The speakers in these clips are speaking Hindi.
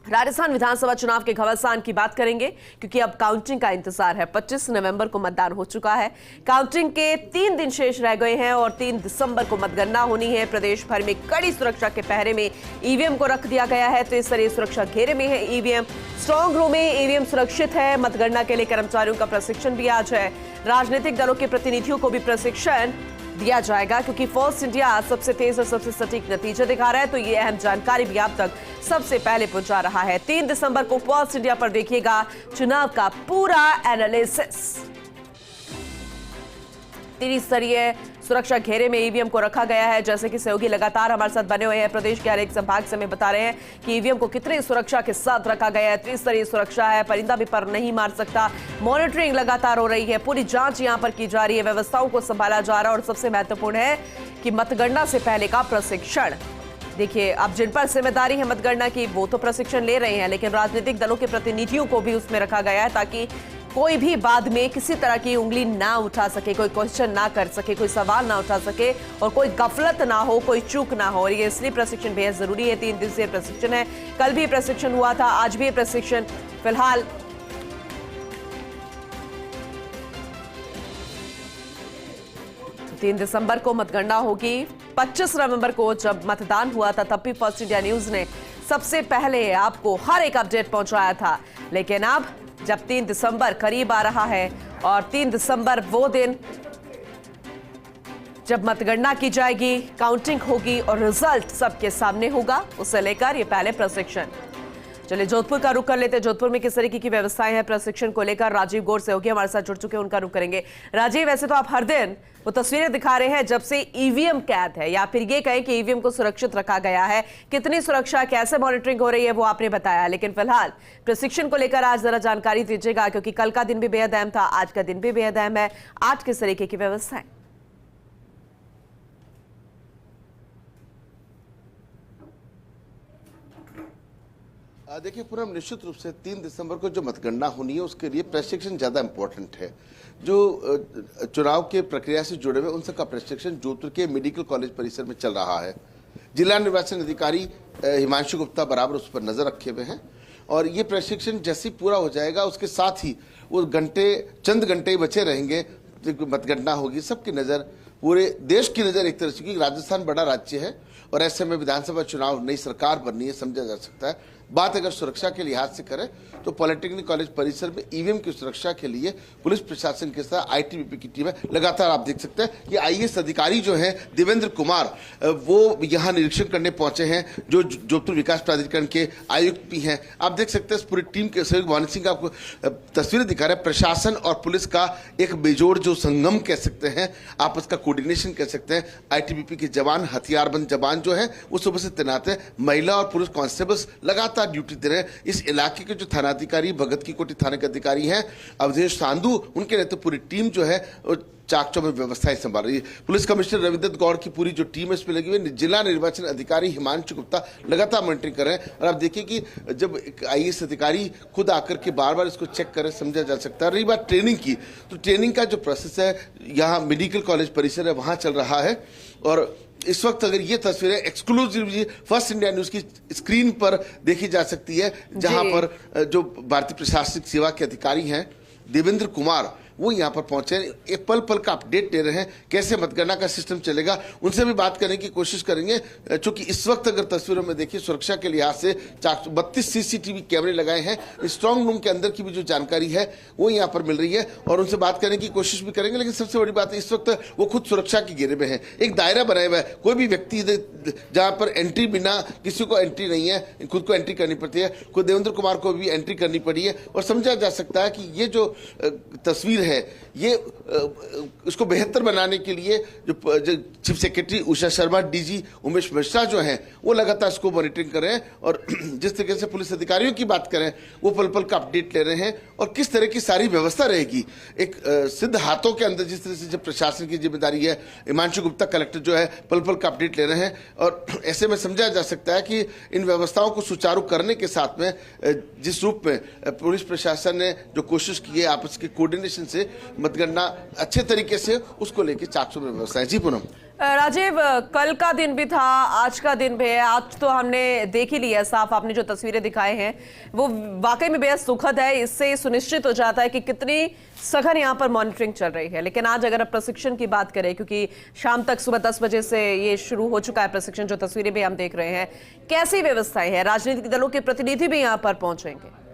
राजस्थान विधानसभा चुनाव के घमासान की बात करेंगे क्योंकि अब काउंटिंग का इंतजार है। 25 नवंबर को मतदान हो चुका है। काउंटिंग के 3 दिन शेष रह गए हैं और 3 दिसंबर को मतगणना होनी है। प्रदेश भर में कड़ी सुरक्षा के पहरे में ईवीएम को रख दिया गया है। तो इस तरह सुरक्षा घेरे में है ईवीएम। स्ट्रांग रूम में ईवीएम सुरक्षित है। मतगणना के लिए कर्मचारियों का प्रशिक्षण भी आज है। राजनीतिक दलों के प्रतिनिधियों को भी प्रशिक्षण दिया जाएगा क्योंकि फर्स्ट इंडिया सबसे तेज और सबसे सटीक नतीजे दिखा रहा है। तो ये अहम जानकारी भी आप तक सबसे पहले पहुंचा रहा है। 3 दिसंबर को फर्स्ट इंडिया पर देखिएगा चुनाव का पूरा एनालिसिस। त्रिस्तरीय सुरक्षा घेरे में ईवीएम को रखा गया है। जैसे कि सहयोगी लगातार हमारे साथ बने हुए हैं प्रदेश के हर एक संभाग से हमें बता रहे हैं कि ईवीएम को कितनी सुरक्षा के साथ रखा गया है। त्रिस्तरीय सुरक्षा है, परिंदा भी पर नहीं मार सकता। मॉनिटरिंग लगातार हो रही है, पूरी जांच यहां पर की जा रही है, व्यवस्थाओं को संभाला जा रहा है और सबसे महत्वपूर्ण है कि मतगणना से पहले का प्रशिक्षण। देखिए, अब जिन पर जिम्मेदारी है मतगणना की वो तो प्रशिक्षण ले रहे हैं, लेकिन राजनीतिक दलों के प्रतिनिधियों को भी उसमें रखा गया है ताकि कोई भी बाद में किसी तरह की उंगली ना उठा सके, कोई क्वेश्चन ना कर सके, कोई सवाल ना उठा सके और कोई गफलत ना हो, कोई चूक ना हो। और ये इसलिए प्रशिक्षण बेहद जरूरी है। 3 दिवसीय प्रशिक्षण है। कल भी प्रशिक्षण हुआ था, आज भी प्रशिक्षण। फिलहाल 3 दिसंबर को मतगणना होगी। 25 नवंबर को जब मतदान हुआ था तब भी फर्स्ट इंडिया न्यूज ने सबसे पहले आपको हर एक अपडेट पहुंचाया था। लेकिन अब जब 3 दिसंबर करीब आ रहा है और 3 दिसंबर वो दिन जब मतगणना की जाएगी, काउंटिंग होगी और रिजल्ट सबके सामने होगा, उसे लेकर ये पहले प्रशिक्षण। चलिए जोधपुर का रुख कर लेते हैं। जोधपुर में किस तरीके की व्यवस्थाएं हैं प्रशिक्षण को लेकर? राजीव गौड़ सहयोगी हमारे साथ जुड़ चुके हैं, उनका रुख करेंगे। राजीव, वैसे तो आप हर दिन वो तस्वीरें दिखा रहे हैं जब से ईवीएम कैद है, या फिर ये कहें कि ईवीएम को सुरक्षित रखा गया है। कितनी सुरक्षा, कैसे मॉनिटरिंग हो रही है वो आपने बताया, लेकिन फिलहाल प्रशिक्षण को लेकर आज जरा जानकारी दीजिएगा क्योंकि कल का दिन भी बेहद अहम था, आज का दिन भी बेहद अहम है। आज किस तरीके की व्यवस्था है? देखिए पूनम, निश्चित रूप से 3 दिसंबर को जो मतगणना होनी है उसके लिए प्रशिक्षण ज़्यादा इम्पोर्टेंट है। जो चुनाव के प्रक्रिया से जुड़े हुए उन सबका प्रशिक्षण जोधपुर के मेडिकल कॉलेज परिसर में चल रहा है। जिला निर्वाचन अधिकारी हिमांशु गुप्ता बराबर उस पर नज़र रखे हुए हैं और ये प्रशिक्षण जैसे ही पूरा हो जाएगा उसके साथ ही वो चंद घंटे ही बचे रहेंगे, मतगणना होगी। सबकी नज़र, पूरे देश की नज़र एक तरह से, क्योंकि राजस्थान बड़ा राज्य है और ऐसे में विधानसभा चुनाव, नई सरकार बननी है, समझा जा सकता है। बात अगर सुरक्षा के लिहाज से करें तो पॉलिटेक्निक कॉलेज परिसर में ईवीएम की सुरक्षा के लिए पुलिस प्रशासन के साथ आईटीबीपी की टीम है। लगातार आप देख सकते हैं कि आईएएस अधिकारी जो हैं देवेंद्र कुमार, वो यहाँ निरीक्षण करने पहुंचे हैं, जो जोधपुर विकास प्राधिकरण के आयुक्त भी हैं। आप देख सकते हैं पूरी टीम के सहयोग भानु सिंह का आपको तस्वीरें दिखा रहे हैं। प्रशासन और पुलिस का एक बेजोड़ जो संगम कह सकते हैं, आपस का कोऑर्डिनेशन कह सकते हैं। आईटीबीपी के जवान, हथियारबंद जवान जो है वो सुबह से तैनात है। महिला और पुरुष कांस्टेबल्स लगातार ड्यूटी दे रहे हैं। इस इलाके के जो थानाधिकारी, भगत की कोठी थाने के अधिकारी हैं अवधेश सांधु, उनके नेतृत्व पूरी टीम जो है चाक में व्यवस्थाएं संभाल रही है। पुलिस कमिश्नर रविदत्त गौड़ की पूरी जो टीम है इसमें लगी हुई है। जिला निर्वाचन अधिकारी हिमांशु गुप्ता लगातार मॉनिटरिंग कर रहे हैं और आप देखिए कि जब एक आईएएस अधिकारी खुद आकर के बार बार इसको चेक करें, समझा जा सकता है। रही बात ट्रेनिंग की, तो ट्रेनिंग का जो प्रोसेस है यहाँ मेडिकल कॉलेज परिसर है वहाँ चल रहा है और इस वक्त अगर ये तस्वीरें एक्सक्लूसिवली फर्स्ट इंडिया न्यूज की स्क्रीन पर देखी जा सकती है, जहां पर जो भारतीय प्रशासनिक सेवा के अधिकारी हैं देवेंद्र कुमार, वो यहाँ पर पहुंचे, एक पल पल का अपडेट दे रहे हैं कैसे मतगणना का सिस्टम चलेगा। उनसे भी बात करने की कोशिश करेंगे, क्योंकि इस वक्त अगर तस्वीरों में देखिए सुरक्षा के लिहाज से 32 सीसीटीवी कैमरे लगाए हैं। स्ट्रांग रूम के अंदर की भी जो जानकारी है वो यहाँ पर मिल रही है और उनसे बात करने की कोशिश भी करेंगे। लेकिन सबसे बड़ी बात है इस वक्त वो खुद सुरक्षा के घेरे में है। एक दायरा बनाया हुआ है, कोई भी व्यक्ति जहाँ पर एंट्री, बिना किसी को एंट्री नहीं है, खुद को एंट्री करनी पड़ती है। खुद देवेंद्र कुमार को भी एंट्री करनी पड़ी है और समझा जा सकता है कि ये जो तस्वीर है ये इसको बेहतर बनाने के लिए जो chief secretary Usha Sharma, DG Umesh Mishra जो हैं वो लगातार इसको मॉनिटरिंग कर रहे हैं और जिस तरीके से पुलिस अधिकारियों की बात करें वो पल पल का अपडेट ले रहे हैं और किस तरह की सारी व्यवस्था रहेगी। एक सिद्ध हाथों के अंदर जिस तरह से जब प्रशासन की जिम्मेदारी है, हिमांशु गुप्ता कलेक्टर जो है पल पल का अपडेट ले रहे हैं और ऐसे में समझा जा सकता है कि इन व्यवस्थाओं को सुचारू करने के साथ में जिस रूप में पुलिस प्रशासन ने जो कोशिश की है आपस के कोऑर्डिनेशन से मतगणना अच्छे तरीके से, उसको लेकर 400 में व्यवस्था है। जी पूनम। राजीव, कल का दिन भी था, आज का दिन भी है। आज तो हमने देख ही लिया साफ, आपने जो तस्वीरें दिखाए हैं वो वाकई में बेहद सुखद है। इससे सुनिश्चित हो जाता है कि कितनी सघन यहाँ पर मॉनिटरिंग चल रही है। लेकिन आज अगर प्रशिक्षण की बात करें, क्योंकि शाम तक सुबह 10 बजे से ये शुरू हो चुका है प्रशिक्षण, जो तस्वीरें भी हम देख रहे हैं, कैसी व्यवस्थाएं हैं? राजनीतिक दलों के प्रतिनिधि भी यहाँ पर पहुंचेंगे?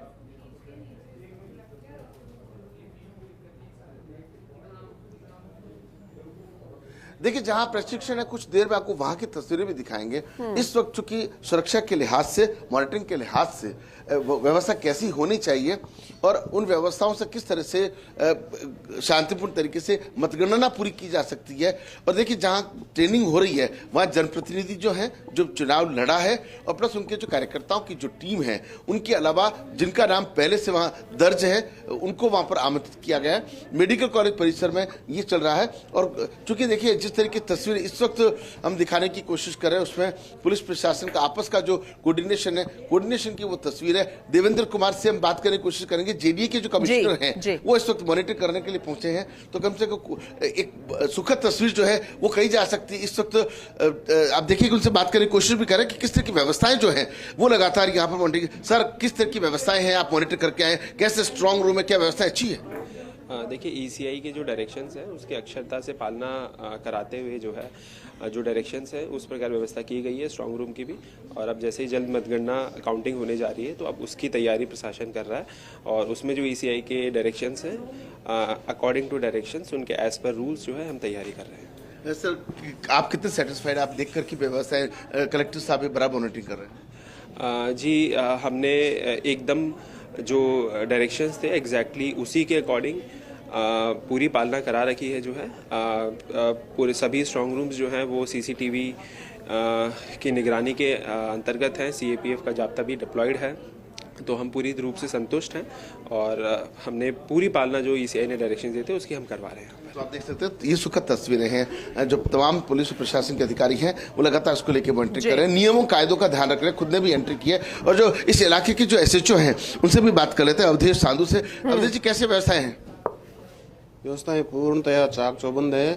देखिए, जहां प्रशिक्षण है कुछ देर में आपको वहां की तस्वीरें भी दिखाएंगे। इस वक्त चूंकि सुरक्षा के लिहाज से, मॉनिटरिंग के लिहाज से व्यवस्था कैसी होनी चाहिए और उन व्यवस्थाओं से किस तरह से शांतिपूर्ण तरीके से मतगणना पूरी की जा सकती है। और देखिए, जहां ट्रेनिंग हो रही है वहां जनप्रतिनिधि जो है, जो चुनाव लड़ा है, और प्लस उनके जो कार्यकर्ताओं की जो टीम है, उनके अलावा जिनका नाम पहले से वहां दर्ज है, उनको वहां पर आमंत्रित किया गया है। मेडिकल कॉलेज परिसर में ये चल रहा है। और चूंकि देखिए, जिस तरह की तस्वीर इस वक्त हम दिखाने की कोशिश कर रहे हैं, उसमें पुलिस प्रशासन का आपस का जो कोऑर्डिनेशन है, कोऑर्डिनेशन की वो तस्वीर है। देवेंद्र कुमार से हम बात करने की कोशिश करेंगे। जेडीए के जो कमिश्नर हैं वो इस वक्त मॉनिटर करने के लिए पहुंचे हैं। तो कम से कम एक सुखद तस्वीर जो है वो कही जा सकती है। इस वक्त आप देखिए कि उनसे बात करने की कोशिश भी करें कि किस तरह की व्यवस्थाएं जो है वो लगातार यहाँ पर मॉनिटरिंग। सर, किस तरह की व्यवस्थाएं हैं, आप मॉनिटर करके आए, कैसे स्ट्रांग रूम है, क्या व्यवस्था अच्छी है? देखिए, ईसीआई के जो डायरेक्शंस हैं उसकी अक्षरता से पालना कराते हुए जो है जो डायरेक्शंस है उस प्रकार व्यवस्था की गई है स्ट्रांग रूम की भी। और अब जैसे ही जल्द मतगणना काउंटिंग होने जा रही है तो अब उसकी तैयारी प्रशासन कर रहा है। और उसमें जो ईसीआई के डायरेक्शंस हैं, अकॉर्डिंग टू डायरेक्शंस, उनके एज पर रूल्स जो है हम तैयारी कर रहे हैं। सर, आप कितने सेटिस्फाइड आप देख कर की व्यवस्थाएं कलेक्टर साहब भी बराबर मॉनिटरिंग कर रहे हैं? जी, हमने एकदम जो डायरेक्शंस थे एग्जैक्टली उसी के अकॉर्डिंग पूरी पालना करा रखी है। जो है पूरे सभी स्ट्रांग रूम्स जो हैं वो सीसीटीवी की निगरानी के अंतर्गत हैं। सीएपीएफ का जाब्ता भी डिप्लॉयड है। तो हम पूरी रूप से संतुष्ट हैं और हमने पूरी पालना जो ईसीआई ने डायरेक्शन दिए थे उसकी हम करवा रहे हैं। तो आप देख सकते हैं, ये सुखद तस्वीरें हैं। जो तमाम पुलिस और प्रशासन के अधिकारी हैं वो लगातार इसको लेकर मॉनिटरिंग कर रहे हैं, नियमों कायदों का ध्यान रख रहे हैं। खुद ने भी एंट्री की है। और जो इस इलाके के जो एसएचओ हैं उनसे भी बात कर लेते हैं, अवधेश सांधु से। अवधेश जी, कैसे व्यवस्थाएं हैं? व्यवस्थाएं पूर्णतया चाक चौबंद है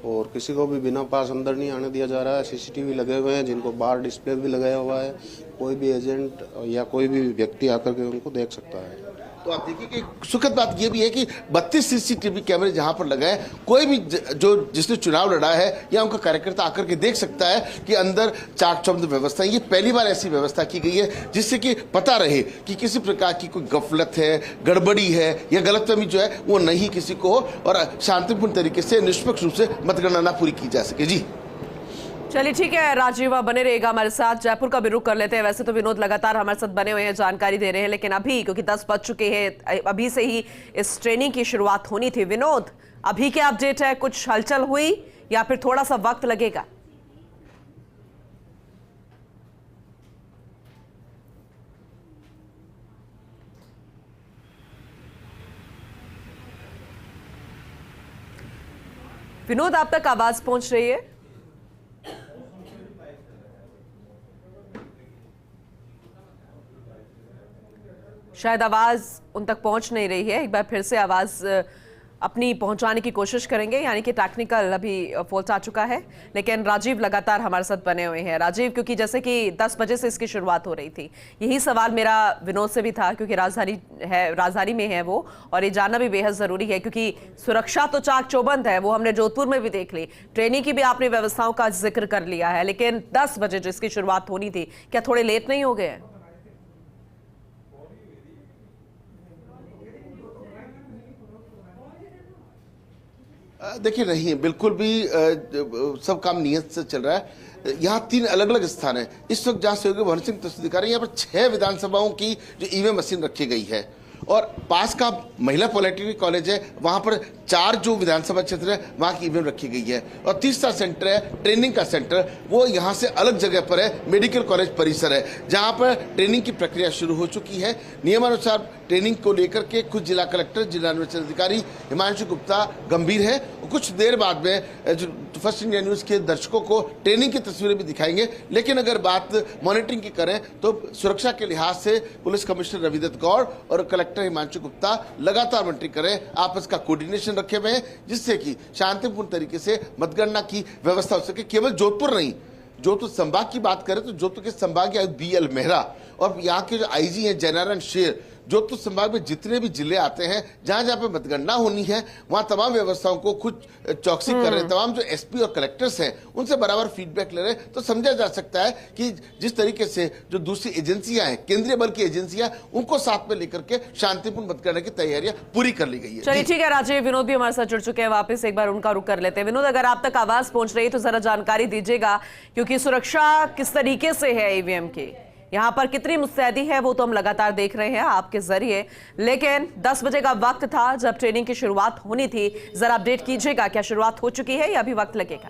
और किसी को भी बिना पास अंदर नहीं आने दिया जा रहा है। सीसीटीवी लगे हुए हैं जिनको बाहर डिस्प्ले भी लगाया हुआ है। कोई भी एजेंट या कोई भी व्यक्ति आकर के उनको देख सकता है। तो आप देखिए कि सुखद बात यह भी है कि 32 सीसीटीवी कैमरे जहां पर लगाए, कोई भी जो जिसने चुनाव लड़ा है या उनका कार्यकर्ता आकर के देख सकता है कि अंदर चाक चौबंद व्यवस्था। ये पहली बार ऐसी व्यवस्था की गई है जिससे कि पता रहे कि किसी प्रकार की कोई गफलत है, गड़बड़ी है या गलतफहमी जो है वो नहीं किसी को हो और शांतिपूर्ण तरीके से निष्पक्ष रूप से मतगणना पूरी की जा सके। जी चलिए, ठीक है राजीव, बने रहेगा हमारे साथ। जयपुर का भी रुख कर लेते हैं। वैसे तो विनोद लगातार हमारे साथ बने हुए हैं, जानकारी दे रहे हैं, लेकिन अभी क्योंकि 10 बज चुके हैं, अभी से ही इस ट्रेनिंग की शुरुआत होनी थी। विनोद, अभी क्या अपडेट है? कुछ हलचल हुई या फिर थोड़ा सा वक्त लगेगा? विनोद, आप तक आवाज पहुंच रही है? शायद आवाज उन तक पहुंच नहीं रही है। एक बार फिर से आवाज अपनी पहुंचाने की कोशिश करेंगे, यानी कि टेक्निकल अभी फॉल्ट आ चुका है। लेकिन राजीव लगातार हमारे साथ बने हुए हैं। राजीव, क्योंकि जैसे कि 10 बजे से इसकी शुरुआत हो रही थी, यही सवाल मेरा विनोद से भी था, क्योंकि राजधानी में है वो, और ये जानना भी बेहद जरूरी है क्योंकि सुरक्षा तो चाक चौबंद है, वो हमने जोधपुर में भी देख ली। ट्रेनिंग की भी आपने व्यवस्थाओं का जिक्र कर लिया है, लेकिन 10 बजे जो इसकी शुरुआत होनी थी, क्या थोड़े लेट नहीं हो गए? देखिए, नहीं, बिल्कुल भी सब काम नियत से चल रहा है। यहाँ 3 अलग अलग स्थान है इस वक्त जहाँ सहयोगी भवन सिंह तस्वीर दिखा रहे हैं। यहाँ पर 6 विधानसभाओं की जो ईवीएम मशीन रखी गई है और पास का महिला पॉलिटेक्निक कॉलेज है, वहाँ पर 4 जो विधानसभा क्षेत्र है वहाँ की ईवीएम रखी गई है। और तीसरा सेंटर है ट्रेनिंग का सेंटर, वो यहाँ से अलग जगह पर है, मेडिकल कॉलेज परिसर है, जहाँ पर ट्रेनिंग की प्रक्रिया शुरू हो चुकी है। नियमानुसार ट्रेनिंग को लेकर के खुद जिला कलेक्टर, जिला निर्वाचन अधिकारी हिमांशु गुप्ता गंभीर है। कुछ देर बाद में तो फर्स्ट इंडिया न्यूज के दर्शकों को ट्रेनिंग की तस्वीरें भी दिखाएंगे। लेकिन अगर बात मॉनिटरिंग की करें तो सुरक्षा के लिहाज से पुलिस कमिश्नर रविदत्त गौड़ और कलेक्टर हिमांशु गुप्ता लगातार मॉनिटरिंग करें, आपस का कोऑर्डिनेशन रखे हुए हैं, जिससे कि शांतिपूर्ण तरीके से मतगणना की व्यवस्था हो सके। केवल जोधपुर नहीं, जोधपुर संभाग की बात करें तो जोधपुर के संभागीय आयुक्त BL मेहरा और यहाँ के जो IG हैं जयनारायण शेर, जोधपुर संभाग में जितने भी जिले आते हैं जहां जहां पे मतगणना होनी है वहां तमाम व्यवस्थाओं को खुद चौकसी कर रहे हैं। तमाम जो SP और कलेक्टर्स हैं उनसे बराबर फीडबैक ले रहे हैं। तो समझा जा सकता है कि जिस तरीके से जो दूसरी एजेंसियां हैं, केंद्रीय बल की एजेंसियां, उनको साथ में लेकर के शांतिपूर्ण मतगणना की तैयारियां पूरी कर ली गई है। चलिए ठीक है राजीव, विनोद भी हमारे साथ जुड़ चुके हैं, वापस एक बार उनका रुख कर लेते हैं। विनोद, अगर आप तक आवाज पहुंच रही है तो जरा जानकारी दीजिएगा, क्योंकि सुरक्षा किस तरीके से है EVM की, यहाँ पर कितनी मुस्तैदी है वो तो हम लगातार देख रहे हैं आपके जरिए। लेकिन 10 बजे का वक्त था जब ट्रेनिंग की शुरुआत होनी थी, जरा अपडेट कीजिएगा, क्या शुरुआत हो चुकी है या अभी वक्त लगेगा?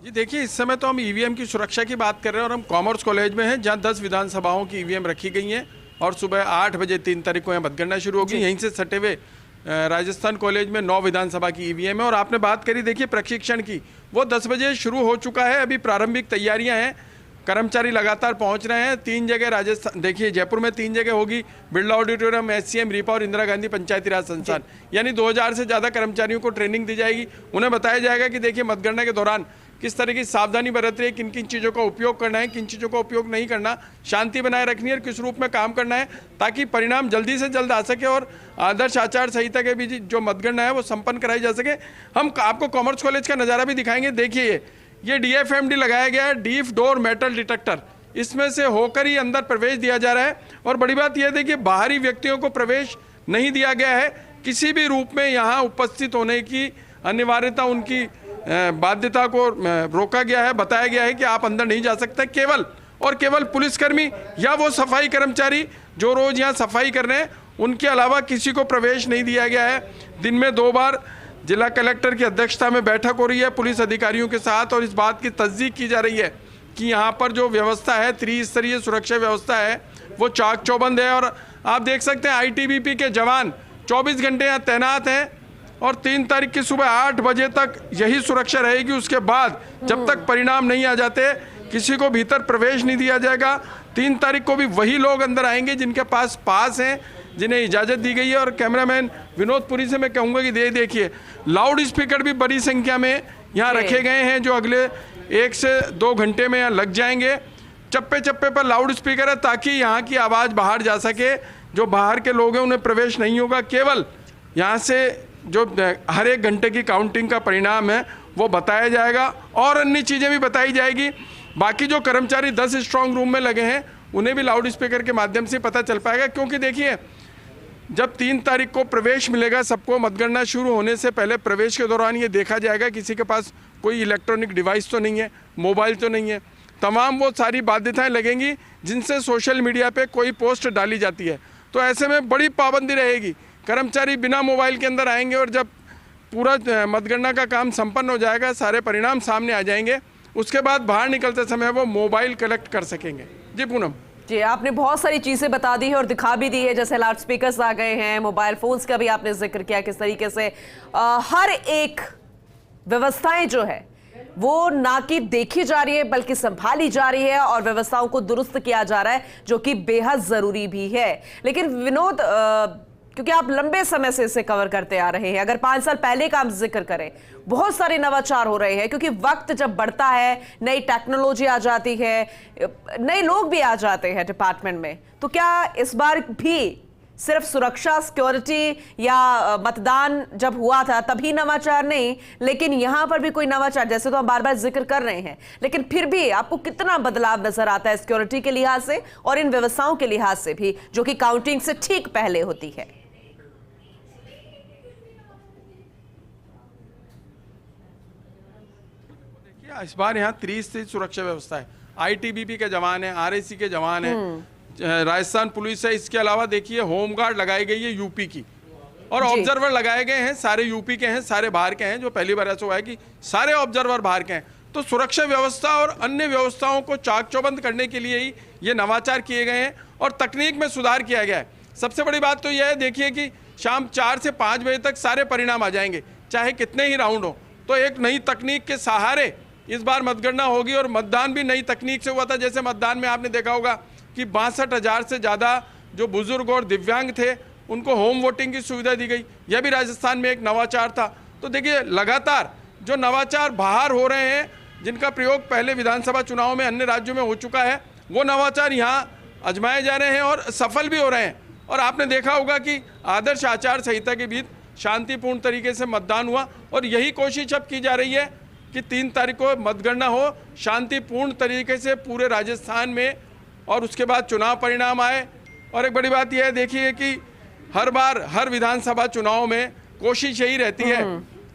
जी देखिए, इस समय तो हम EVM की सुरक्षा की बात कर रहे हैं और हम कॉमर्स कॉलेज में हैं, जहां 10 विधानसभाओं की EVM रखी गई हैं और सुबह 8 बजे 3 तारीख को यहाँ मतगणना शुरू होगी। यहीं से सटे हुए राजस्थान कॉलेज में 9 विधानसभा की EVM है। और आपने बात करी देखिए प्रशिक्षण की, वो 10 बजे शुरू हो चुका है। अभी प्रारंभिक तैयारियां हैं, कर्मचारी लगातार पहुंच रहे हैं। 3 जगह राजस्थान, देखिए जयपुर में 3 जगह होगी, बिरला ऑडिटोरियम, SCM, रीपा और इंदिरा गांधी पंचायती राज संस्थान, यानी 2000 से ज़्यादा कर्मचारियों को ट्रेनिंग दी जाएगी। उन्हें बताया जाएगा कि देखिए मतगणना के दौरान किस तरह की सावधानी बरत रही है, किन किन चीज़ों का उपयोग करना है, किन चीज़ों का उपयोग नहीं करना, शांति बनाए रखनी है और किस रूप में काम करना है, ताकि परिणाम जल्दी से जल्द आ सके और आदर्श आचार संहिता के भी जो मतगणना है वो संपन्न कराई जा सके। हम आपको कॉमर्स कॉलेज का नज़ारा भी दिखाएंगे। देखिए ये DFMD लगाया गया है, डीप डोर मेटल डिटेक्टर, इसमें से होकर ही अंदर प्रवेश दिया जा रहा है। और बड़ी बात यह देखिए, बाहरी व्यक्तियों को प्रवेश नहीं दिया गया है, किसी भी रूप में यहाँ उपस्थित होने की अनिवार्यता, उनकी बाध्यता को रोका गया है। बताया गया है कि आप अंदर नहीं जा सकते, केवल और केवल पुलिसकर्मी या वो सफाई कर्मचारी जो रोज यहाँ सफाई कर रहे हैं, उनके अलावा किसी को प्रवेश नहीं दिया गया है। दिन में 2 बार जिला कलेक्टर की अध्यक्षता में बैठक हो रही है पुलिस अधिकारियों के साथ, और इस बात की तस्दीक की जा रही है कि यहाँ पर जो व्यवस्था है, त्रिस्तरीय सुरक्षा व्यवस्था है, वो चाक चौबंद है। और आप देख सकते हैं ITBP के जवान 24 घंटे यहाँ तैनात हैं और 3 तारीख की सुबह 8 बजे तक यही सुरक्षा रहेगी। उसके बाद जब तक परिणाम नहीं आ जाते किसी को भीतर प्रवेश नहीं दिया जाएगा। 3 तारीख को भी वही लोग अंदर आएंगे जिनके पास पास हैं, जिन्हें इजाज़त दी गई है। और कैमरामैन विनोद पुरी से मैं कहूँगा कि देखिए लाउड स्पीकर भी बड़ी संख्या में यहाँ रखे गए हैं, जो अगले 1 से 2 घंटे में यहाँ लग जाएंगे। चप्पे चप्पे पर लाउड स्पीकर है ताकि यहाँ की आवाज़ बाहर जा सके। जो बाहर के लोग हैं उन्हें प्रवेश नहीं होगा, केवल यहाँ से जो हर 1 घंटे की काउंटिंग का परिणाम है वो बताया जाएगा और अन्य चीज़ें भी बताई जाएगी। बाकी जो कर्मचारी 10 स्ट्रांग रूम में लगे हैं उन्हें भी लाउड स्पीकर के माध्यम से पता चल पाएगा, क्योंकि देखिए जब 3 तारीख को प्रवेश मिलेगा सबको, मतगणना शुरू होने से पहले प्रवेश के दौरान ये देखा जाएगा किसी के पास कोई इलेक्ट्रॉनिक डिवाइस तो नहीं है, मोबाइल तो नहीं है। तमाम वो सारी बाध्यताएं लगेंगी जिनसे सोशल मीडिया पे कोई पोस्ट डाली जाती है। तो ऐसे में बड़ी पाबंदी रहेगी, कर्मचारी बिना मोबाइल के अंदर आएंगे और जब पूरा मतगणना का काम संपन्न हो जाएगा, सारे परिणाम सामने आ जाएंगे, उसके बाद बाहर निकलते समय वो मोबाइल कलेक्ट कर सकेंगे। जी पूनम जी, आपने बहुत सारी चीजें बता दी है और दिखा भी दी है, जैसे लाउड स्पीकर्स आ गए हैं, मोबाइल फोन्स का भी आपने जिक्र किया, किस तरीके से हर एक व्यवस्थाएं जो है वो ना कि देखी जा रही है बल्कि संभाली जा रही है और व्यवस्थाओं को दुरुस्त किया जा रहा है, जो कि बेहद जरूरी भी है। लेकिन विनोद, क्योंकि आप लंबे समय से इसे कवर करते आ रहे हैं, अगर 5 साल पहले का हम जिक्र करें, बहुत सारे नवाचार हो रहे हैं, क्योंकि वक्त जब बढ़ता है नई टेक्नोलॉजी आ जाती है, नए लोग भी आ जाते हैं डिपार्टमेंट में। तो क्या इस बार भी सिर्फ सुरक्षा, सिक्योरिटी या मतदान जब हुआ था तभी नवाचार नहीं, लेकिन यहां पर भी कोई नवाचार, जैसे तो हम बार बार जिक्र कर रहे हैं, लेकिन फिर भी आपको कितना बदलाव नजर आता है सिक्योरिटी के लिहाज से और इन व्यवस्थाओं के लिहाज से भी, जो कि काउंटिंग से ठीक पहले होती है? इस बार यहाँ 30 सुरक्षा व्यवस्था है, ITBP के जवान हैं, RAC के जवान हैं, राजस्थान पुलिस है, इसके अलावा देखिए होमगार्ड लगाई गई है यूपी की, और ऑब्जर्वर लगाए गए हैं, सारे यूपी के हैं, सारे बाहर के हैं, जो पहली बार ऐसा हुआ है कि सारे ऑब्जर्वर बाहर के हैं। तो सुरक्षा व्यवस्था और अन्य व्यवस्थाओं को चाक चौबंद करने के लिए ही ये नवाचार किए गए हैं और तकनीक में सुधार किया गया है। सबसे बड़ी बात तो यह है देखिए कि शाम 4 से 5 बजे तक सारे परिणाम आ जाएंगे, चाहे कितने ही राउंड हो। तो एक नई तकनीक के सहारे इस बार मतगणना होगी और मतदान भी नई तकनीक से हुआ था। जैसे मतदान में आपने देखा होगा कि 62,000 से ज़्यादा जो बुजुर्ग और दिव्यांग थे उनको होम वोटिंग की सुविधा दी गई। यह भी राजस्थान में एक नवाचार था। तो देखिए, लगातार जो नवाचार बाहर हो रहे हैं, जिनका प्रयोग पहले विधानसभा चुनाव में अन्य राज्यों में हो चुका है, वो नवाचार यहाँ आजमाए जा रहे हैं और सफल भी हो रहे हैं। और आपने देखा होगा कि आदर्श आचार संहिता के बीच शांतिपूर्ण तरीके से मतदान हुआ और यही कोशिश अब की जा रही है कि 3 तारीख को मतगणना हो शांतिपूर्ण तरीके से पूरे राजस्थान में, और उसके बाद चुनाव परिणाम आए। और एक बड़ी बात यह है, देखिए कि हर बार हर विधानसभा चुनाव में कोशिश यही रहती है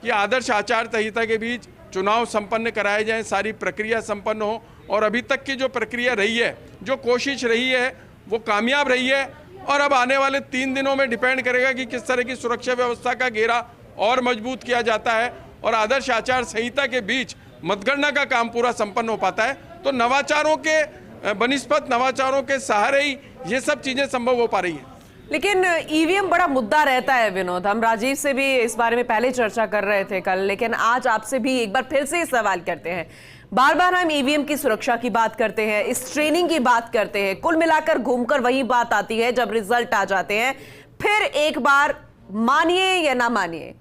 कि आदर्श आचार संहिता के बीच चुनाव संपन्न कराए जाएं, सारी प्रक्रिया संपन्न हो। और अभी तक की जो प्रक्रिया रही है, जो कोशिश रही है, वो कामयाब रही है। और अब आने वाले 3 दिनों में डिपेंड करेगा कि किस तरह की सुरक्षा व्यवस्था का घेरा और मजबूत किया जाता है और आदर्श आचार संहिता के बीच मतगणना का काम पूरा संपन्न हो पाता है। तो नवाचारों के बनिस्पत नवाचारों के सहारे ही ये सब चीजें संभव हो पा रही है। लेकिन ईवीएम बड़ा मुद्दा रहता है विनोद। हम राजीव से भी इस बारे में पहले चर्चा कर रहे थे कल, लेकिन आज आपसे भी एक बार फिर से सवाल करते हैं। बार बार हम ईवीएम की सुरक्षा की बात करते हैं, इस ट्रेनिंग की बात करते हैं, कुल मिलाकर घूमकर वही बात आती है जब रिजल्ट आ जाते हैं। फिर एक बार मानिए या ना मानिए,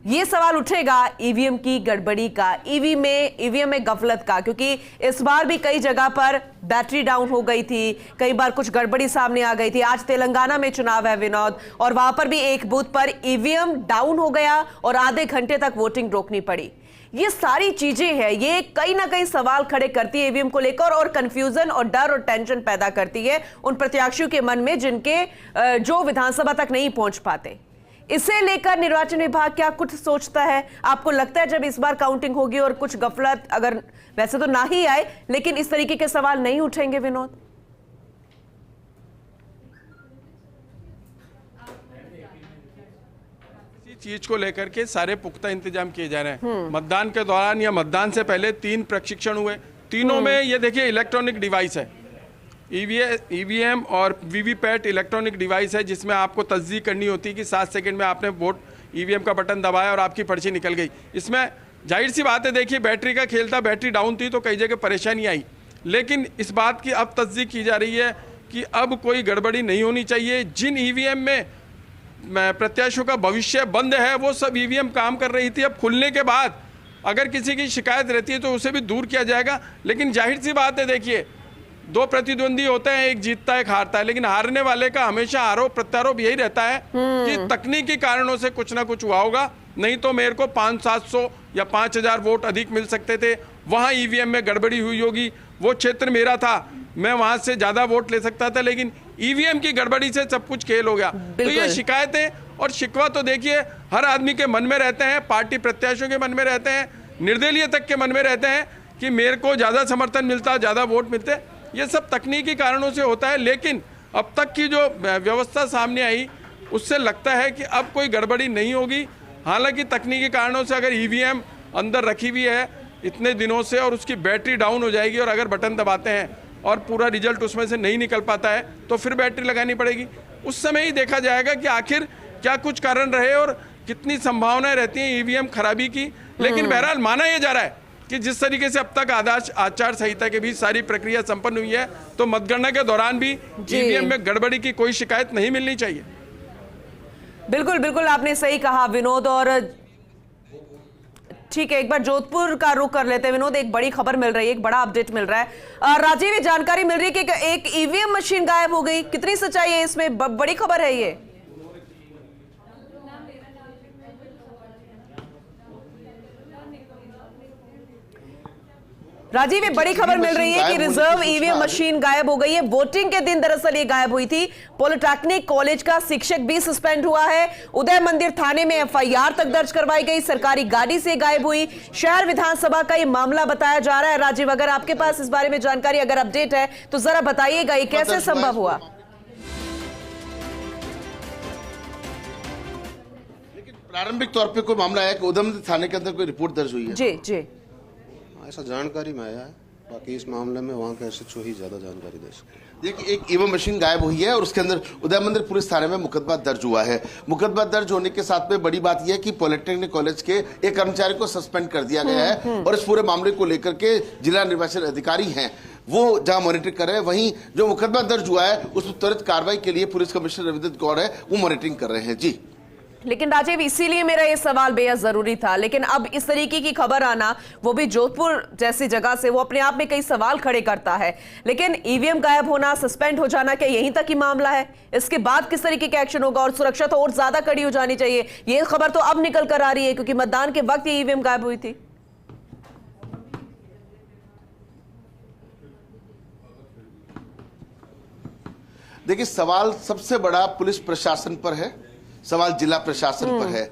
ये सवाल उठेगा ईवीएम की गड़बड़ी का, ईवीएम में गफलत का, क्योंकि इस बार भी कई जगह पर बैटरी डाउन हो गई थी, कई बार कुछ गड़बड़ी सामने आ गई थी। आज तेलंगाना में चुनाव है विनोद, और वहां पर भी एक बूथ पर ईवीएम डाउन हो गया और आधे घंटे तक वोटिंग रोकनी पड़ी। ये सारी चीजें हैं, ये कहीं ना कहीं सवाल खड़े करती है ईवीएम को लेकर और कंफ्यूजन और डर और टेंशन पैदा करती है उन प्रत्याशियों के मन में जिनके जो विधानसभा तक नहीं पहुंच पाते। इसे लेकर निर्वाचन विभाग क्या कुछ सोचता है? आपको लगता है जब इस बार काउंटिंग होगी और कुछ गफलत, अगर वैसे तो ना ही आए, लेकिन इस तरीके के सवाल नहीं उठेंगे विनोद? चीज को लेकर के सारे पुख्ता इंतजाम किए जा रहे हैं। मतदान के दौरान या मतदान से पहले 3 प्रशिक्षण हुए, तीनों में ये देखिए इलेक्ट्रॉनिक डिवाइस है, ईवीएम और वीवीपैट इलेक्ट्रॉनिक डिवाइस है, जिसमें आपको तस्दीक करनी होती है कि 7 सेकंड में आपने वोट ईवीएम का बटन दबाया और आपकी पर्ची निकल गई। इसमें जाहिर सी बात है, देखिए बैटरी का खेल था, बैटरी डाउन थी तो कई जगह परेशानी आई, लेकिन इस बात की अब तस्दीक की जा रही है कि अब कोई गड़बड़ी नहीं होनी चाहिए। जिन ईवीएम में प्रत्याशियों का भविष्य बंद है, वो सब ईवीएम काम कर रही थी। अब खुलने के बाद अगर किसी की शिकायत रहती है तो उसे भी दूर किया जाएगा। लेकिन जाहिर सी बात है, देखिए 2 प्रतिद्वंदी होते हैं, एक जीतता है एक हारता है, लेकिन हारने वाले का हमेशा आरोप प्रत्यारोप यही रहता है कि तकनीकी कारणों से कुछ ना कुछ हुआ होगा, नहीं तो मेरे को 500-700 या 5,000 वोट अधिक मिल सकते थे, वहां ईवीएम में गड़बड़ी हुई होगी, वो क्षेत्र मेरा था, मैं वहां से ज्यादा वोट ले सकता था, लेकिन ईवीएम की गड़बड़ी से सब कुछ खेल हो गया। तो ये शिकायतें और शिकवा तो देखिए हर आदमी के मन में रहते हैं, पार्टी प्रत्याशियों के मन में रहते हैं, निर्दलीय तक के मन में रहते हैं कि मेरे को ज्यादा समर्थन मिलता, ज्यादा वोट मिलते। ये सब तकनीकी कारणों से होता है, लेकिन अब तक की जो व्यवस्था सामने आई उससे लगता है कि अब कोई गड़बड़ी नहीं होगी। हालांकि तकनीकी कारणों से अगर ईवीएम अंदर रखी हुई है इतने दिनों से और उसकी बैटरी डाउन हो जाएगी और अगर बटन दबाते हैं और पूरा रिजल्ट उसमें से नहीं निकल पाता है तो फिर बैटरी लगानी पड़ेगी। उस समय ही देखा जाएगा कि आखिर क्या कुछ कारण रहे और कितनी संभावनाएं रहती हैं ईवीएम खराबी की। लेकिन बहरहाल माना यह जा रहा है कि जिस तरीके से अब तक आदर्श आचार संहिता के बीच सारी प्रक्रिया संपन्न हुई है, तो मतगणना के दौरान भी ईवीएम में गड़बड़ी की कोई शिकायत नहीं मिलनी चाहिए। बिल्कुल बिल्कुल, आपने सही कहा विनोद। और ठीक है, एक बार जोधपुर का रुख कर लेते हैं विनोद। एक बड़ी खबर मिल रही है, एक बड़ा अपडेट मिल रहा है। राजीव, ये जानकारी मिल रही है कि एक ईवीएम मशीन गायब हो गई, कितनी सच्चाई है इसमें? बड़ी खबर है ये। राजीव, ये बड़ी खबर मिल रही है कि रिजर्व ईवीएम मशीन गायब हो गई है। वोटिंग के दिन दरअसल ये गायब हुई थी। पॉलिटेक्निक कॉलेज का शिक्षक भी सस्पेंड हुआ है। उदय मंदिर थाने में एफआईआर तक दर्ज करवाई गई। सरकारी गाड़ी से गायब हुई। शहर विधानसभा का ये मामला बताया जा रहा है। राजीव, अगर आपके पास इस बारे में जानकारी, अगर अपडेट है तो जरा बताइएगा, ये कैसे संभव हुआ? लेकिन प्रारंभिक तौर पर कोई मामला है कि उधमसिंह थाने के अंदर कोई रिपोर्ट दर्ज हुई है? जी जी, ऐसा जानकारी में आया है। बाकी इस मामले में वहाँ के एसएचओ ही ज़्यादा जानकारी दे सकते हैं। देखिए, एक ईवीएम मशीन गायब हुई है और उसके अंदर उदय मंदिर पुलिस थाने में मुकदमा दर्ज हुआ है। मुकदमा दर्ज होने के साथ में बड़ी बात यह है कि पॉलिटेक्निक कॉलेज के एक कर्मचारी को सस्पेंड कर दिया गया है और इस पूरे मामले को लेकर के जिला निर्वाचन अधिकारी हैं वो जहां मॉनिटरिंग कर रहे हैं, वहीं जो मुकदमा दर्ज हुआ है उस पर त्वरित कार्रवाई के लिए पुलिस कमिश्नर रविदत्त गौड़ है वो मॉनिटरिंग कर रहे हैं। जी, लेकिन राजीव, इसीलिए मेरा ये सवाल बेहद जरूरी था, लेकिन अब इस तरीके की खबर आना, वो भी जोधपुर जैसी जगह से, वो अपने आप में कई सवाल खड़े करता है। लेकिन ईवीएम गायब होना, सस्पेंड हो जाना, क्या यहीं तक ही मामला है? इसके बाद किस तरीके का एक्शन होगा? और सुरक्षा तो और ज्यादा कड़ी हो जानी चाहिए। ये खबर तो अब निकल कर आ रही है क्योंकि मतदान के वक्त ये ईवीएम गायब हुई थी। देखिए, सवाल सबसे बड़ा पुलिस प्रशासन पर है, सवाल जिला प्रशासन पर है।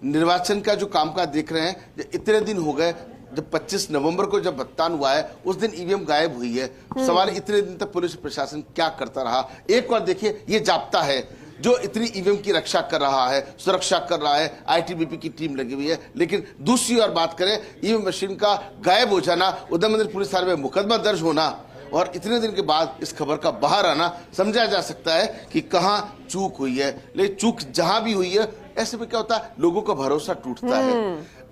निर्वाचन का जो कामकाज देख रहे हैं, इतने दिन हो गए, जब 25 नवंबर को जब मतदान हुआ है उस दिन ईवीएम गायब हुई है। सवाल इतने दिन तक पुलिस प्रशासन क्या करता रहा? एक और देखिए, ये जाप्ता है जो इतनी ईवीएम की रक्षा कर रहा है, सुरक्षा कर रहा है, आईटीबीपी की टीम लगी हुई है। लेकिन दूसरी ओर बात करें, ईवीएम मशीन का गायब हो जाना, उदय मंदिर पुलिस थाने में मुकदमा दर्ज होना और इतने दिन के बाद इस खबर का बाहर आना, समझा जा सकता है कि कहां चूक हुई है। लेकिन चूक जहां भी हुई है, ऐसे में क्या होता है, लोगों का भरोसा टूटता है।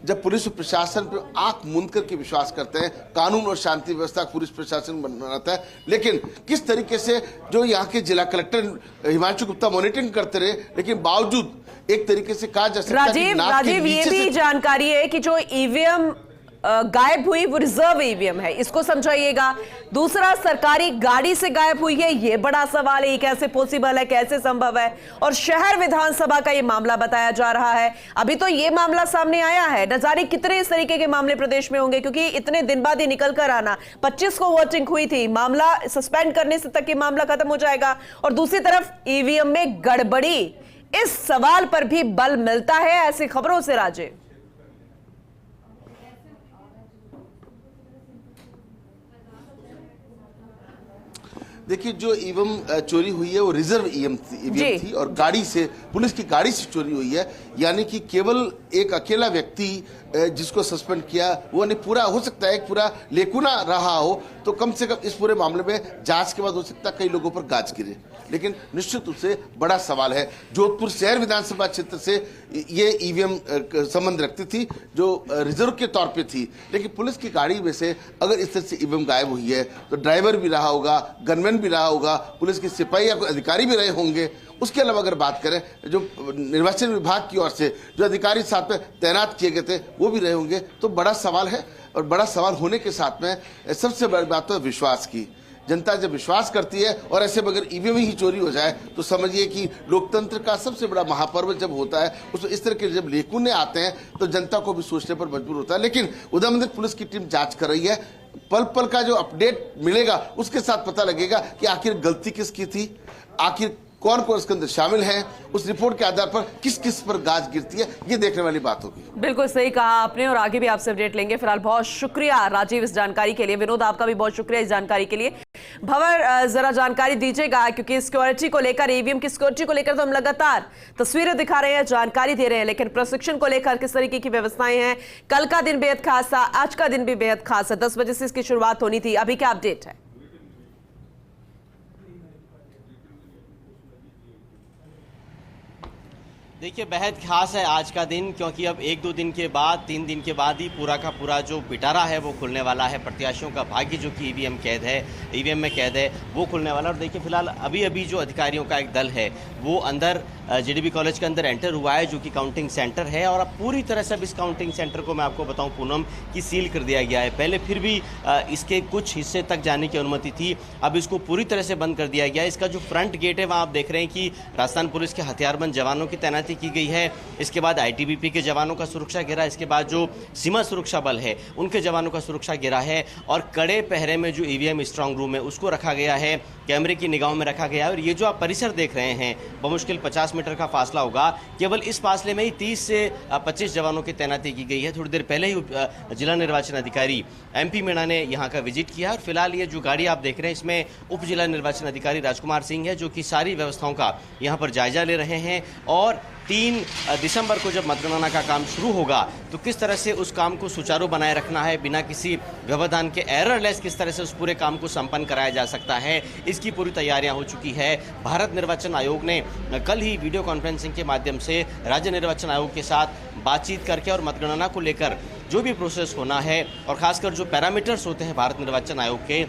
जब पुलिस प्रशासन पर आंख मूंद करके विश्वास करते हैं, कानून और शांति व्यवस्था पुलिस प्रशासन बनाता है, लेकिन किस तरीके से जो यहाँ के जिला कलेक्टर हिमांशु गुप्ता मॉनिटरिंग करते रहे, लेकिन बावजूद एक तरीके से कहा जा सकता है कि राजीव, ये भी जानकारी है कि जो ईवीएम गायब हुई वो रिजर्व ईवीएम है, इसको समझाइएगा। दूसरा, सरकारी गाड़ी से गायब हुई है, ये बड़ा सवाल है, ये कैसे पॉसिबल है, कैसे संभव है? और शहर विधानसभा का ये मामला बताया जा रहा है। अभी तो ये मामला सामने आया है, न जाने कितने इस तरीके के मामले प्रदेश में होंगे, क्योंकि इतने दिन बाद ये निकल कर आना। 25 को वोटिंग हुई थी, मामला सस्पेंड करने से तक ये मामला खत्म हो जाएगा। और दूसरी तरफ ईवीएम में गड़बड़ी, इस सवाल पर भी बल मिलता है ऐसी खबरों से। राजे, देखिए, जो ईवीएम चोरी हुई है वो रिजर्व ईवीएम थी और गाड़ी से, पुलिस की गाड़ी से चोरी हुई है। यानी कि केवल एक अकेला व्यक्ति जिसको सस्पेंड किया वो नहीं, पूरा हो सकता है एक पूरा लेकुना रहा हो, तो कम से कम इस पूरे मामले में जांच के बाद हो सकता है कई लोगों पर गाज गिरे। लेकिन निश्चित रूप से बड़ा सवाल है, जोधपुर शहर विधानसभा क्षेत्र से ये ईवीएम संबंध रखती थी जो रिजर्व के तौर पे थी। लेकिन पुलिस की गाड़ी में से अगर इस तरह से ईवीएम गायब हुई है तो ड्राइवर भी रहा होगा, गनमैन भी रहा होगा, पुलिस के सिपाही या कोई अधिकारी भी रहे होंगे। उसके अलावा अगर बात करें, जो निर्वाचन विभाग की ओर से जो अधिकारी साथ में तैनात किए गए थे वो भी रहे होंगे। तो बड़ा सवाल है, और बड़ा सवाल होने के साथ में सबसे बड़ी बात तो विश्वास की। जनता जब विश्वास करती है और ऐसे में अगर ईवीएम ही चोरी हो जाए तो समझिए कि लोकतंत्र का सबसे बड़ा महापर्व जब होता है, उसमें इस तरह के जब लेकुने आते हैं तो जनता को भी सोचने पर मजबूर होता है। लेकिन उदय मंदिर पुलिस की टीम जांच कर रही है, पल पल का जो अपडेट मिलेगा उसके साथ पता लगेगा कि आखिर गलती किसकी थी, आखिर कौन कौन इसके अंदर शामिल हैं, उस रिपोर्ट के आधार पर किस किस पर गाज गिरती है, ये देखने वाली बात होगी। बिल्कुल सही कहा आपने, और आगे भी आपसे अपडेट लेंगे। फिलहाल बहुत शुक्रिया राजीव इस जानकारी के लिए। विनोद, आपका भी बहुत शुक्रिया इस जानकारी के लिए। भंवर, जरा जानकारी दीजिएगा, क्योंकि सिक्योरिटी को लेकर, ईवीएम की सिक्योरिटी को लेकर तो हम लगातार तस्वीरें दिखा रहे हैं, जानकारी दे रहे हैं, लेकिन प्रशिक्षण को लेकर किस तरीके की व्यवस्थाएं हैं? कल का दिन बेहद खास था, आज का दिन भी बेहद खास है। 10 बजे से इसकी शुरुआत होनी थी, अभी क्या अपडेट है? देखिए, बेहद खास है आज का दिन, क्योंकि अब 1-2 दिन के बाद, 3 दिन के बाद ही पूरा का पूरा जो पिटारा है वो खुलने वाला है। प्रत्याशियों का भाग्य जो कि ईवीएम में कैद है वो खुलने वाला है। और देखिए, फिलहाल अभी जो अधिकारियों का एक दल है वो अंदर जेडीबी कॉलेज के अंदर एंटर हुआ है, जो कि काउंटिंग सेंटर है। और अब पूरी तरह से अब इस काउंटिंग सेंटर को मैं आपको बताऊं पूनम कि सील कर दिया गया है। पहले फिर भी इसके कुछ हिस्से तक जाने की अनुमति थी, अब इसको पूरी तरह से बंद कर दिया गया है। इसका जो फ्रंट गेट है वहाँ आप देख रहे हैं कि राजस्थान पुलिस के हथियारबंद जवानों की तैनाती की गई है। इसके बाद आईटीबीपी के जवानों का सुरक्षा घेरा, इसके बाद जो सीमा सुरक्षा बल है उनके जवानों का सुरक्षा घेरा है। और कड़े पहरे में जो ईवीएम स्ट्रांग रूम है उसको रखा गया है, कैमरे की निगाहों में रखा गया है। और ये जो आप परिसर देख रहे हैं, बमुश्किल 50 मीटर का फासला होगा, केवल इस फासले में ही 30 से 25 जवानों की तैनाती की गई है। थोड़ी देर पहले ही जिला निर्वाचन अधिकारी MP मीणा ने यहाँ का विजिट किया। और फिलहाल ये जो गाड़ी आप देख रहे हैं इसमें उप जिला निर्वाचन अधिकारी राजकुमार सिंह है, जो कि सारी व्यवस्थाओं का यहाँ पर जायजा ले रहे हैं। और 3 दिसंबर को जब मतगणना का काम शुरू होगा तो किस तरह से उस काम को सुचारू बनाए रखना है, बिना किसी व्यवधान के एररलेस किस तरह से उस पूरे काम को संपन्न कराया जा सकता है, इसकी पूरी तैयारियां हो चुकी है। भारत निर्वाचन आयोग ने कल ही वीडियो कॉन्फ्रेंसिंग के माध्यम से राज्य निर्वाचन आयोग के साथ बातचीत करके और मतगणना को लेकर जो भी प्रोसेस होना है और खासकर जो पैरामीटर्स होते हैं भारत निर्वाचन आयोग के,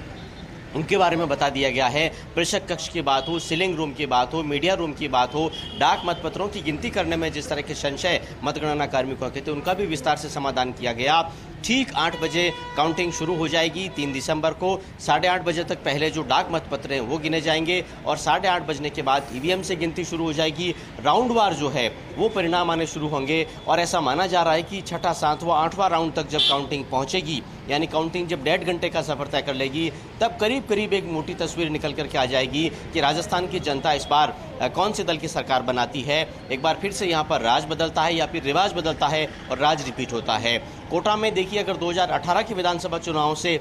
उनके बारे में बता दिया गया है। प्रेक्षक कक्ष की बात हो, सीलिंग रूम की बात हो, मीडिया रूम की बात हो, डाक मतपत्रों की गिनती करने में जिस तरह के संशय मतगणना कार्मिकों के थे उनका भी विस्तार से समाधान किया गया। ठीक 8 बजे काउंटिंग शुरू हो जाएगी 3 दिसंबर को। 8:30 बजे तक पहले जो डाक मतपत्र हैं वो गिने जाएंगे और 8:30 बजने के बाद ईवीएम से गिनती शुरू हो जाएगी। राउंडवार जो है वो परिणाम आने शुरू होंगे और ऐसा माना जा रहा है कि 6वां, 7वां, 8वां राउंड तक जब काउंटिंग पहुंचेगी, यानी काउंटिंग जब 1.5 घंटे का सफर तय कर लेगी, तब करीब करीब एक मोटी तस्वीर निकल करके आ जाएगी कि राजस्थान की जनता इस बार कौन से दल की सरकार बनाती है। एक बार फिर से यहाँ पर राज बदलता है या फिर रिवाज बदलता है और राज रिपीट होता है। कोटा में देखिए, अगर 2018 के विधानसभा चुनावों से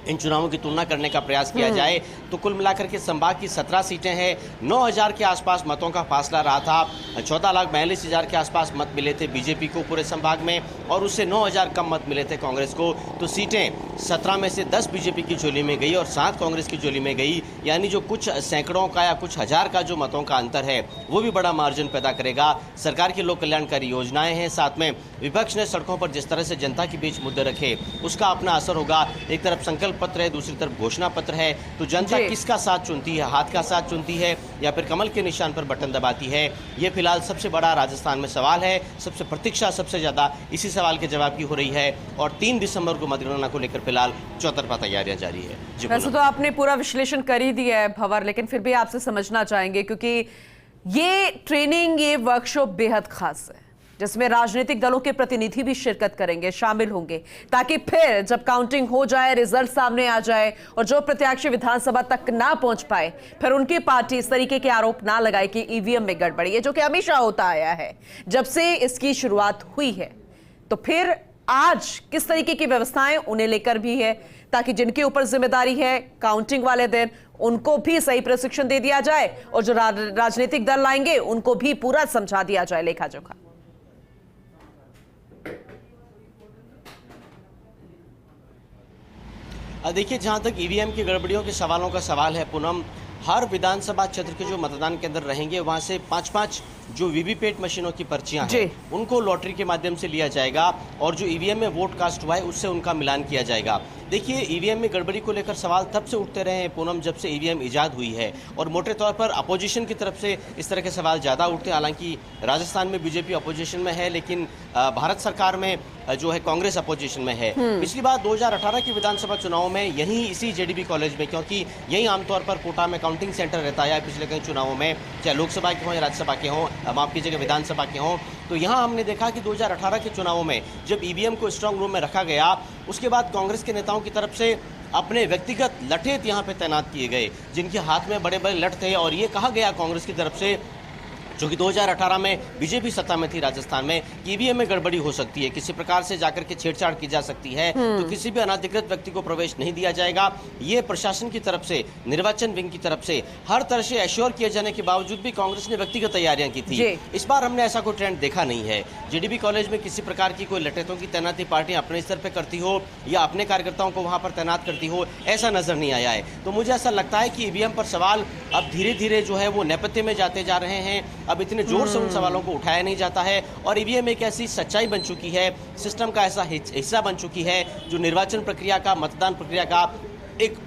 इन चुनावों की तुलना करने का प्रयास किया जाए तो कुल मिलाकर के संभाग की 17 सीटें हैं। 9,000 के आसपास मतों का फासला रहा था। 14,42,000 के आसपास मत मिले थे बीजेपी को पूरे संभाग में और उससे 9,000 कम मत मिले थे कांग्रेस को। तो सीटें 17 में से 10 बीजेपी की झोली में गई और 7 कांग्रेस की झोली में गई, यानी जो कुछ सैकड़ों का या कुछ हजार का जो मतों का अंतर है वो भी बड़ा मार्जिन पैदा करेगा। सरकार की लोक कल्याणकारी योजनाएं हैं, साथ में विपक्ष ने सड़कों पर जिस तरह से जनता के बीच मुद्दे रखे उसका अपना असर होगा। एक तरफ संकल्प पत्र है, दूसरी तरफ घोषणा पत्र है, तो जनता किसका साथ चुनती है, हाथ का साथ चुनती है या फिर कमल के निशान पर बटन दबाती है, ये फिलहाल सबसे बड़ा राजस्थान में सवाल है। सबसे प्रतीक्षा सबसे ज्यादा इसी सवाल के जवाब की हो रही है और 3 दिसंबर को मतगणना को लेकर फिलहाल चौतरफा तैयारियां जारी है। वैसे तो आपने पूरा विश्लेषण कर ही दिया है भंवर, लेकिन फिर भी आपसे समझना चाहेंगे क्योंकि ये ट्रेनिंग, ये वर्कशॉप बेहद खास है जिसमें राजनीतिक दलों के प्रतिनिधि भी शिरकत करेंगे, शामिल होंगे, ताकि फिर जब काउंटिंग हो जाए, रिजल्ट सामने आ जाए और जो प्रत्याशी विधानसभा तक ना पहुंच पाए फिर उनकी पार्टी इस तरीके के आरोप ना लगाए कि ईवीएम में गड़बड़ी है, जो कि हमेशा होता आया है जब से इसकी शुरुआत हुई है। तो फिर आज किस तरीके की व्यवस्थाएं उन्हें लेकर भी है ताकि जिनके ऊपर जिम्मेदारी है काउंटिंग वाले दिन उनको भी सही प्रशिक्षण दे दिया जाए और जो राजनीतिक दल लाएंगे उनको भी पूरा समझा दिया जाए लेखा जोखा। देखिए, जहां तक ईवीएम की गड़बड़ियों के सवालों का सवाल है पूनम, हर विधानसभा क्षेत्र के जो मतदान केंद्र रहेंगे वहां से 5-5 जो वीवीपैट मशीनों की पर्चियां हैं उनको लॉटरी के माध्यम से लिया जाएगा और जो ईवीएम में वोट कास्ट हुआ है उससे उनका मिलान किया जाएगा। देखिए, ईवीएम में गड़बड़ी को लेकर सवाल तब से उठते रहे हैं पूनम जब से ईवीएम इजाद हुई है और मोटे तौर पर अपोजिशन की तरफ से इस तरह के सवाल ज़्यादा उठते हैं। हालांकि राजस्थान में बीजेपी अपोजिशन में है, लेकिन भारत सरकार में जो है कांग्रेस अपोजिशन में है। पिछली बार 2018 के विधानसभा चुनाव में यहीं इसी जेडीबी कॉलेज में, क्योंकि यही आमतौर पर कोटा में काउंटिंग सेंटर रहता है पिछले कई चुनावों में, चाहे लोकसभा के हों या राज्यसभा के हों, माफ कीजिएगा विधानसभा के हों, तो यहाँ हमने देखा कि 2018 के चुनावों में जब ईवीएम को स्ट्रांग रूम में रखा गया उसके बाद कांग्रेस के नेताओं की तरफ से अपने व्यक्तिगत लठेत यहाँ पे तैनात किए गए जिनके हाथ में बड़े बड़े लठ थे और ये कहा गया कांग्रेस की तरफ से, जो कि 2018 में बीजेपी सत्ता में थी राजस्थान में, ईवीएम में गड़बड़ी हो सकती है, किसी प्रकार से जाकर के छेड़छाड़ की जा सकती है, तो किसी भी अनाधिकृत व्यक्ति को प्रवेश नहीं दिया जाएगा। ये प्रशासन की तरफ से, निर्वाचन विंग की तरफ से हर तरह से एश्योर किए जाने के बावजूद भी कांग्रेस ने व्यक्तिगत तैयारियां की थी। इस बार हमने ऐसा कोई ट्रेंड देखा नहीं है। जेडीबी कॉलेज में किसी प्रकार की कोई लठेतों की तैनाती पार्टी अपने स्तर पर करती हो या अपने कार्यकर्ताओं को वहां पर तैनात करती हो, ऐसा नजर नहीं आया है। तो मुझे ऐसा लगता है कि ईवीएम पर सवाल अब धीरे धीरे जो है वो नेपथ्य में जाते जा रहे हैं। अब इतने जोर से उन सवालों को उठाया नहीं जाता है और ईवीएम एक ऐसी सच्चाई बन चुकी है, सिस्टम का ऐसा हिस्सा बन चुकी है जो निर्वाचन प्रक्रिया का, मतदान प्रक्रिया का एक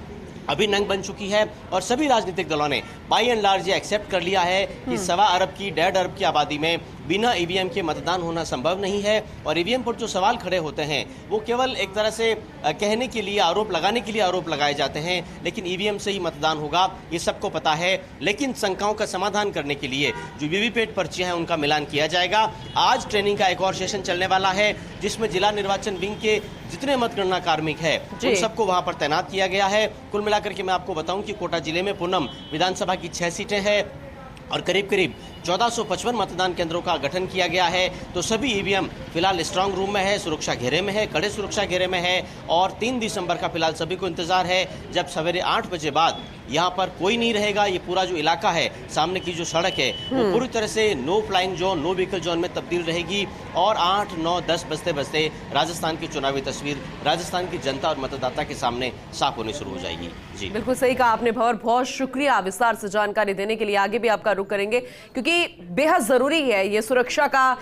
अभिन्न अंग बन चुकी है और सभी राजनीतिक दलों ने बाई एंड लार्ज ये एक्सेप्ट कर लिया है कि 1.25 अरब की 1.5 अरब की आबादी में बिना ईवीएम के मतदान होना संभव नहीं है। और ईवीएम पर जो सवाल खड़े होते हैं वो केवल एक तरह से कहने के लिए, आरोप लगाने के लिए आरोप लगाए जाते हैं, लेकिन ईवीएम से ही मतदान होगा ये सबको पता है। लेकिन शंकाओं का समाधान करने के लिए जो वीवीपैट पर्चियां हैं उनका मिलान किया जाएगा। आज ट्रेनिंग का एक और सेशन चलने वाला है जिसमें जिला निर्वाचन विंग के जितने मतगणना कार्मिक है उन सबको वहां पर तैनात किया गया है। कुल मिलाकर के मैं आपको बताऊं कि कोटा जिले में पूनम विधानसभा की 6 सीटें हैं और करीब करीब 1455 मतदान केंद्रों का गठन किया गया है। तो सभी ईवीएम फिलहाल स्ट्रांग रूम में है, सुरक्षा घेरे में है, कड़े सुरक्षा घेरे में है और 3 दिसंबर का फिलहाल सभी को इंतजार है, जब सवेरे 8 बजे बाद यहाँ पर कोई नहीं रहेगा। ये पूरा जो इलाका है, सामने की जो सड़क है, वो पूरी तरह से no flying zone, no vehicle zone में तब्दील रहेगी और 8, 9, 10 बजते बजते राजस्थान की चुनावी तस्वीर राजस्थान की जनता और मतदाता के सामने साफ होनी शुरू हो जाएगी। जी बिल्कुल सही कहा आपने भंवर, बहुत शुक्रिया विस्तार से जानकारी देने के लिए। आगे भी आपका रुख करेंगे क्योंकि बेहद जरूरी है ये सुरक्षा का,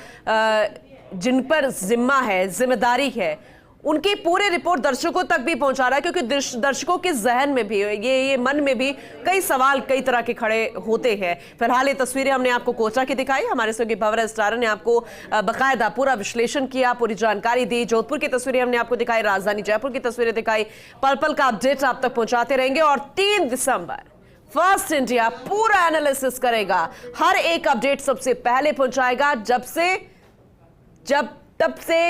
जिन पर जिम्मा है, जिम्मेदारी है, उनकी पूरी रिपोर्ट दर्शकों तक भी पहुंचा रहा है क्योंकि दर्शकों के जहन में भी ये मन में भी कई सवाल कई तरह के खड़े होते हैं। फिलहाल ये तस्वीरें हमने आपको कोटा की दिखाई, हमारे सहयोगी भंवर स्टार ने आपको बकायदा पूरा विश्लेषण किया, पूरी जानकारी दी। जोधपुर की तस्वीरें हमने आपको दिखाई, राजधानी जयपुर की तस्वीरें दिखाई। पल पल का अपडेट आप तक पहुंचाते रहेंगे और 3 दिसंबर फर्स्ट इंडिया पूरा एनालिसिस करेगा, हर एक अपडेट सबसे पहले पहुंचाएगा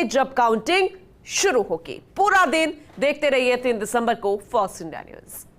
जब काउंटिंग शुरू होगी। पूरा दिन देखते रहिए 3 दिसंबर को फर्स्ट इंडिया न्यूज।